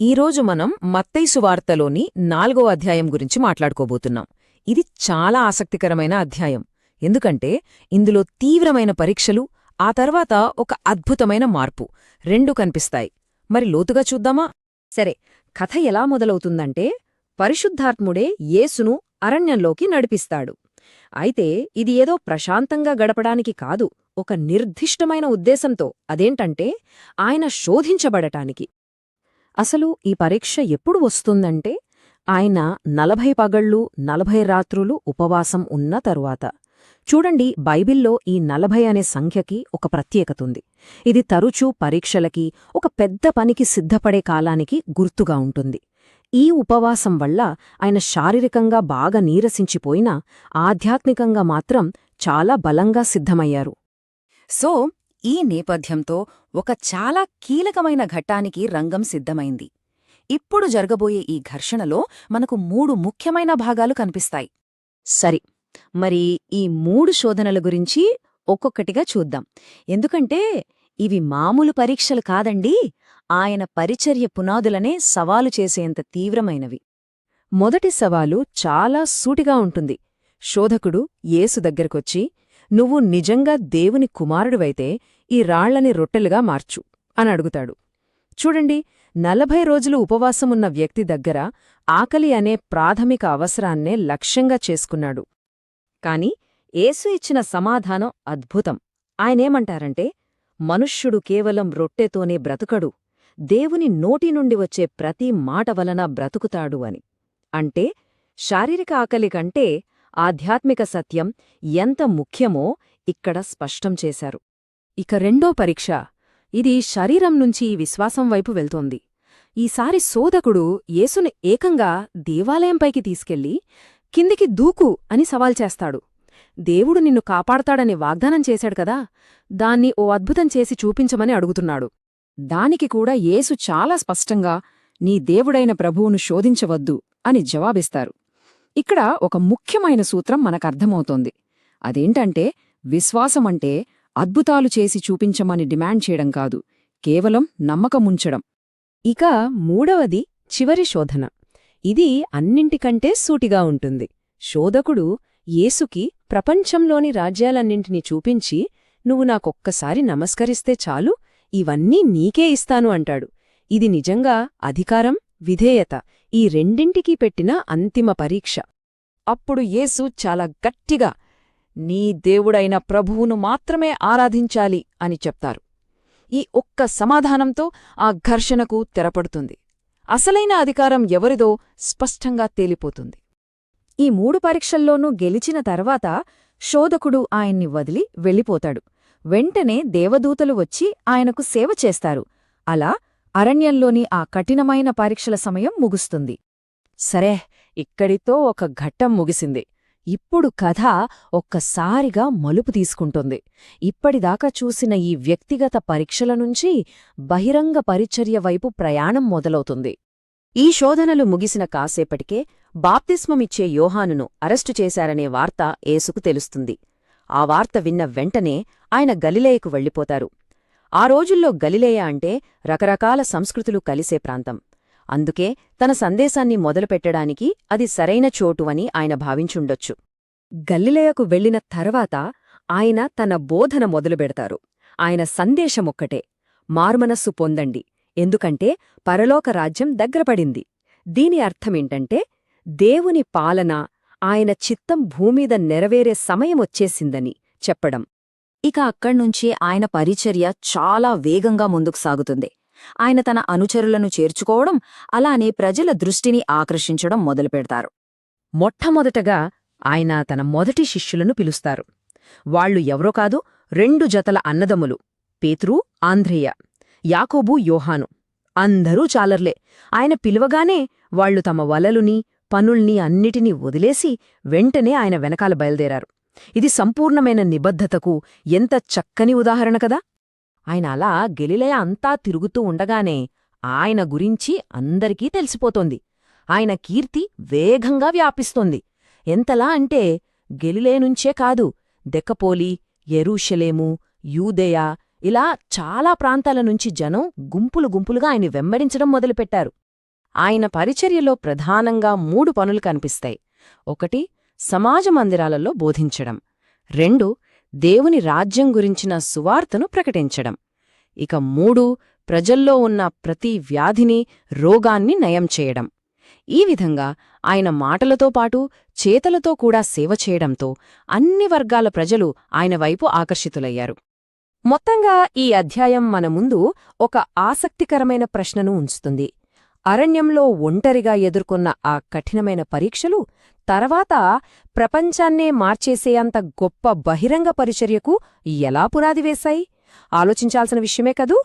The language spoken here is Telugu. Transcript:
ఈరోజు మనం మత్తయి సువార్తలోని 4వ అధ్యాయం గురించి మాట్లాడుకోబోతున్నాం. ఇది చాలా ఆసక్తికరమైన అధ్యాయం. ఎందుకంటే ఇందులో తీవ్రమైన పరీక్షలు, ఆ తర్వాత ఒక అద్భుతమైన మార్పు రెండు కనిపిస్తాయి. మరి లోతుగా చూద్దామా? సరే, కథ ఎలా మొదలవుతుందంటే పరిశుద్ధాత్ముడే యేసును అరణ్యంలోకి నడిపిస్తాడు. అయితే ఇది ఏదో ప్రశాంతంగా గడపడానికి కాదు, ఒక నిర్దిష్టమైన ఉద్దేశంతో. అదేంటంటే ఆయన శోధించబడటానికి. అసలు ఈ పరీక్ష ఎప్పుడు వస్తుందంటే ఆయన 40 పగళ్ళు 40 రాత్రులు ఉపవాసం ఉన్న తరువాత. చూడండి, బైబిల్లో ఈ 40 అనే సంఖ్యకి ఒక ప్రత్యేకతుంది. ఇది తరచూ పరీక్షలకి, ఒక పెద్ద పనికి సిద్ధపడే కాలానికి గుర్తుగా ఉంటుంది. ఈ ఉపవాసం వల్ల ఆయన శారీరకంగా బాగా నీరసించిపోయినా ఆధ్యాత్మికంగా మాత్రం చాలా బలంగా సిద్ధమయ్యారు. సో ఈ నేపథ్యంతో ఒక చాలా కీలకమైన ఘట్టానికి రంగం సిద్ధమైంది. ఇప్పుడు జరగబోయే ఈ ఘర్షణలో మనకు 3 ముఖ్యమైన భాగాలు కనిపిస్తాయి. సరి, మరి ఈ 3 శోధనల గురించి ఒక్కొక్కటిగా చూద్దాం. ఎందుకంటే ఇవి మామూలు పరీక్షలు కాదండి, ఆయన పరిచర్య పునాదులనే సవాలు చేసేంత తీవ్రమైనవి. మొదటి సవాలు చాలా సూటిగా ఉంటుంది. శోధకుడు యేసు దగ్గరకొచ్చి, నువ్వు నిజంగా దేవుని కుమారుడివైతే ఈ రాళ్లని రొట్టెలుగా మార్చు అని అడుగుతాడు. చూడండి, 40 రోజులు ఉపవాసమున్న వ్యక్తి దగ్గర ఆకలి అనే ప్రాథమిక అవసరాన్నే లక్ష్యంగా చేసుకున్నాడు. కాని యేసు ఇచ్చిన సమాధానం అద్భుతం. ఆయనేమంటారంటే, మనుష్యుడు కేవలం రొట్టెతోనే బ్రతుకడు, దేవుని నోటి నుండి వచ్చే ప్రతి మాట వలన బ్రతుకుతాడు అని. అంటే శారీరక ఆకలి కంటే ఆధ్యాత్మిక సత్యం ఎంత ముఖ్యమో ఇక్కడ స్పష్టం చేశారు. ఇక రెండో పరీక్ష, ఇది శరీరం నుంచి విశ్వాసం వైపు వెళ్తోంది. ఈసారి శోధకుడు యేసుని ఏకంగా దేవాలయంపైకి తీసుకెళ్లి కిందికి దూకు అని సవాల్ చేస్తాడు. దేవుడు నిన్ను కాపాడతాడని వాగ్దానం చేశాడు కదా, దాన్ని ఓ అద్భుతం చేసి చూపించమని అడుగుతున్నాడు. దానికి కూడా యేసు చాలా స్పష్టంగా, నీ దేవుడైన ప్రభువును శోధించవద్దు అని జవాబిస్తారు. ఇక్కడ ఒక ముఖ్యమైన సూత్రం మనకర్థమవుతోంది. అదేంటంటే విశ్వాసమంటే అద్భుతాలు చేసి చూపించమని డిమాండ్ చేయడం కాదు, కేవలం నమ్మకముంచడం. ఇక మూడవది చివరి శోధన. ఇది అన్నింటికంటే సూటిగా ఉంటుంది. శోధకుడు యేసుకి ప్రపంచంలోని రాజ్యాలన్నింటినీ చూపించి, నువ్వు నాకొక్కసారి నమస్కరిస్తే చాలు, ఇవన్నీ నీకే ఇస్తాను అంటాడు. ఇది నిజంగా అధికారం, విధేయత, ఈ రెండింటికీ పెట్టిన అంతిమ పరీక్ష. అప్పుడు యేసు చాలా గట్టిగా, నీ దేవుడైన ప్రభువును మాత్రమే ఆరాధించాలి అని చెప్తారు. ఈ ఒక్క సమాధానంతో ఆ ఘర్షణకు తెరపడుతుంది. అసలైన అధికారం ఎవరిదో స్పష్టంగా తేలిపోతుంది. ఈ 3 పరీక్షల్లోనూ గెలిచిన తర్వాత శోధకుడు ఆయన్ని వదిలి వెళ్ళిపోతాడు. వెంటనే దేవదూతలు వచ్చి ఆయనకు సేవ చేస్తారు. అలా అరణ్యంలోని ఆ కఠినమైన పరీక్షల సమయం ముగుస్తుంది. సరే, ఇక్కడితో ఒక ఘట్టం ముగిసింది. ఇప్పుడు కథ ఒక్కసారిగా మలుపు తీసుకుంటుంది. ఇప్పటిదాకా చూసిన ఈ వ్యక్తిగత పరీక్షల నుంచి బహిరంగ పరిచర్య వైపు ప్రయాణం మొదలవుతుంది. ఈ శోధనలు ముగిసిన కాసేపటికే బాప్తిస్మమిచ్చే యోహానును అరెస్టు చేశారనే వార్త యేసుకు తెలుస్తుంది. ఆ వార్త విన్న వెంటనే ఆయన గలిలయకు వెళ్ళిపోతారు. ఆ రోజుల్లో గలిలయ అంటే రకరకాల సంస్కృతులు కలిసే ప్రాంతం. అందుకే తన సందేశాన్ని మొదలుపెట్టడానికి అది సరైన చోటు అని ఆయన భావించుండొచ్చు. గలిలయకు వెళ్లిన తర్వాత ఆయన తన బోధన మొదలుపెడతారు. ఆయన సందేశమొక్కటే, మారుమనస్సు పొందండి, ఎందుకంటే పరలోక రాజ్యం దగ్గరపడింది. దీని అర్థమేంటంటే దేవుని పాలన, ఆయన చిత్తం భూమీద నెరవేరే సమయమొచ్చేసిందని చెప్పడం. ఇక అక్కడ్నుంచి ఆయన పరిచర్య చాలా వేగంగా ముందుకు సాగుతుంది. ఆయన తన అనుచరులను చేర్చుకోవడం, అలానే ప్రజల దృష్టిని ఆకర్షించడం మొదలుపెడతారు. మొట్టమొదటగా ఆయన తన మొదటి శిష్యులను పిలుస్తారు. వాళ్లు ఎవరో కాదు, 2 జతల అన్నదమ్ములు, పేతురు, ఆంద్రేయ, యాకోబు, యోహాను. అందరూ చాలర్లే. ఆయన పిలువగానే వాళ్లు తమ వలలుని, పనుల్ని అన్నిటినీ వదిలేసి వెంటనే ఆయన వెనకాల బయలుదేరారు. ఇది సంపూర్ణమైన నిబద్ధతకు ఎంత చక్కని ఉదాహరణ కదా. ఆయన అలా గలిలయ అంతా తిరుగుతూ ఉండగానే ఆయన గురించి అందరికీ తెలిసిపోతోంది. ఆయన కీర్తి వేగంగా వ్యాపిస్తోంది. ఎంతలా అంటే గలిలయ నుంచే కాదు, దెక్కపోలి, యెరూషలేము, యూదెయ, ఇలా చాలా ప్రాంతాల నుంచి జనం గుంపులు గుంపులుగా ఆయన్ని వెంబడించడం మొదలుపెట్టారు. ఆయన పరిచర్యలో ప్రధానంగా 3 పనులు కనిపిస్తాయి. 1 సమాజ మందిరాలలో బోధించడం. 2 దేవుని రాజ్యం గురించిన సువార్తను ప్రకటించడం. ఇక 3 ప్రజల్లో ఉన్న ప్రతి వ్యాధిని, రోగాన్ని నయం చేయడం. ఈ విధంగా ఆయన మాటలతో పాటు చేతలతో కూడా సేవ చేయడంతో అన్ని వర్గాల ప్రజలు ఆయన వైపు ఆకర్షితులయ్యారు. మొత్తంగా ఈ అధ్యాయం మన ముందు ఒక ఆసక్తికరమైన ప్రశ్నను ఉంచుతుంది. అరణ్యంలో ఒంటరిగా ఎదుర్కొన్న ఆ కఠినమైన పరీక్షలు తర్వాత ప్రపంచాన్నే మార్చేసేంత గొప్ప బహిరంగ పరిచర్యకు ఎలా పునాది వేశాయి? ఆలోచించాల్సిన విషయమే కదూ?